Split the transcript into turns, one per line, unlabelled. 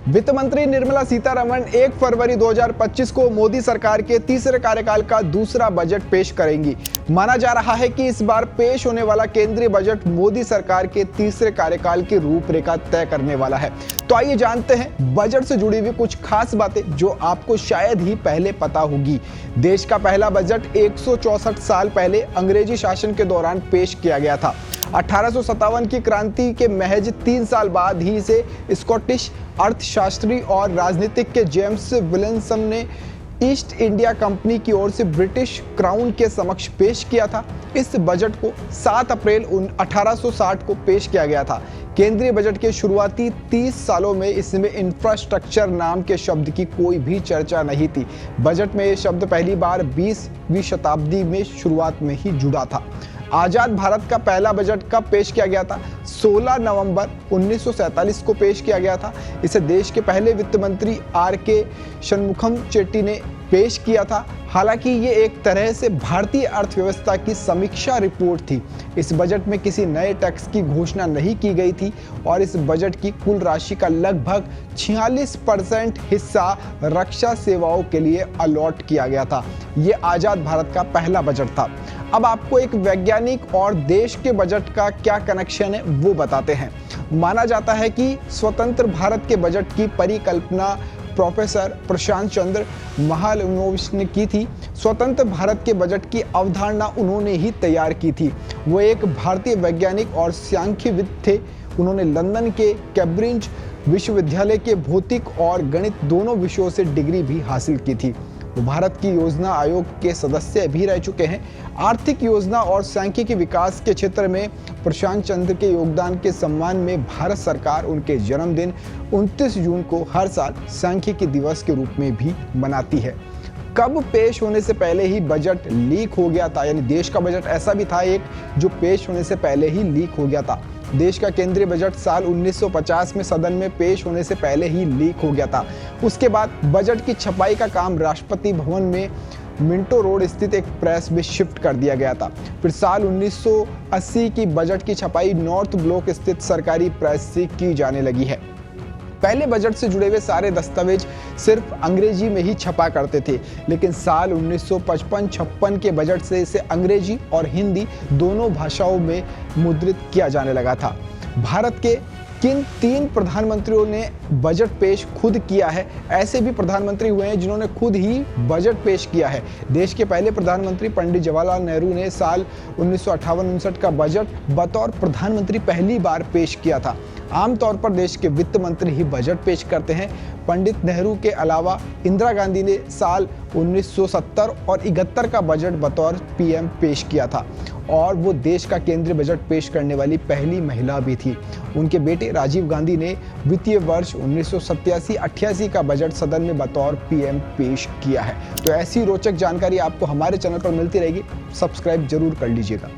वित्त मंत्री निर्मला सीतारमण 1 फरवरी 2025 को मोदी सरकार के तीसरे कार्यकाल का दूसरा बजट पेश करेंगी। माना जा रहा है कि इस बार पेश होने वाला केंद्रीय बजट मोदी सरकार के तीसरे कार्यकाल की रूपरेखा तय करने वाला है। तो आइए जानते हैं बजट से जुड़ी हुई कुछ खास बातें जो आपको शायद ही पहले पता होगी। देश का पहला बजट 164 साल पहले अंग्रेजी शासन के दौरान पेश किया गया था। 1857 की क्रांति के महज 3 साल बाद ही इसे स्कॉटिश अर्थशास्त्री और राजनीतिक के जेम्स विलियमसन ने ईस्ट इंडिया कंपनी की ओर से ब्रिटिश क्राउन के समक्ष पेश किया था। इस बजट को 7 अप्रैल 1860 को पेश किया गया था। केंद्रीय बजट के शुरुआती 30 सालों में इसमें इंफ्रास्ट्रक्चर नाम के शब्द की कोई भी चर्चा नहीं थी। बजट में ये शब्द पहली बार 20वीं शताब्दी में शुरुआत में ही जुड़ा था। आजाद भारत का पहला बजट कब पेश किया गया था? 16 नवंबर 1947 को पेश किया गया था। इसे देश के पहले वित्त मंत्री आर.के. शनमुगम चेट्टी ने पेश किया था। हालांकि ये एक तरह से भारतीय अर्थव्यवस्था की समीक्षा रिपोर्ट थी। इस बजट में किसी नए टैक्स की घोषणा नहीं की गई थी और इस बजट की कुल राशि का लगभग 46% हिस्सा रक्षा सेवाओं के लिए अलॉट किया गया था। ये आजाद भारत का पहला बजट था। अब आपको एक वैज्ञानिक और देश के बजट का क्या कनेक्शन है वो बताते हैं। माना जाता है कि स्वतंत्र भारत के बजट की परिकल्पना प्रोफेसर प्रशांत चंद्र महालनोबिस ने की थी। स्वतंत्र भारत के बजट की अवधारणा उन्होंने ही तैयार की थी। वो एक भारतीय वैज्ञानिक और सांख्यविद थे। उन्होंने लंदन के कैम्ब्रिज विश्वविद्यालय के भौतिक और गणित दोनों विषयों से डिग्री भी हासिल की थी। वो भारत की योजना आयोग के सदस्य भी रह चुके हैं। आर्थिक योजना और सांख्यिकी विकास के क्षेत्र में प्रशांत चंद्र के योगदान के सम्मान में भारत सरकार उनके जन्मदिन 29 जून को हर साल सांख्यिकी दिवस के रूप में भी मनाती है। कब पेश होने से पहले ही बजट लीक हो गया था? यानी देश का बजट ऐसा भी था एक जो पेश होने से पहले ही लीक हो गया था। देश का केंद्रीय बजट साल 1950 में सदन में पेश होने से पहले ही लीक हो गया था। उसके बाद बजट की छपाई का काम राष्ट्रपति भवन में मिंटो रोड स्थित एक प्रेस में शिफ्ट कर दिया गया था। फिर साल 1980 की बजट की छपाई नॉर्थ ब्लॉक स्थित सरकारी प्रेस से की जाने लगी है। पहले बजट से जुड़े हुए सारे दस्तावेज सिर्फ अंग्रेजी में ही छपा करते थे, लेकिन साल 1955-56 के बजट से इसे अंग्रेजी और हिंदी दोनों भाषाओं में मुद्रित किया जाने लगा था। भारत के किन 3 प्रधानमंत्रियों ने बजट पेश खुद किया है? ऐसे भी प्रधानमंत्री हुए हैं जिन्होंने खुद ही बजट पेश किया है। देश के पहले प्रधानमंत्री पंडित जवाहरलाल नेहरू ने साल 1958-59 का बजट बतौर प्रधानमंत्री पहली बार पेश किया था। आमतौर पर देश के वित्त मंत्री ही बजट पेश करते हैं। पंडित नेहरू के अलावा इंदिरा गांधी ने साल 1970 और 71 का बजट बतौर पीएम पेश किया था और वो देश का केंद्रीय बजट पेश करने वाली पहली महिला भी थी। उनके बेटे राजीव गांधी ने वित्तीय वर्ष 1987-88 का बजट सदन में बतौर पीएम पेश किया है। तो ऐसी रोचक जानकारी आपको हमारे चैनल पर मिलती रहेगी। सब्सक्राइब जरूर कर लीजिएगा।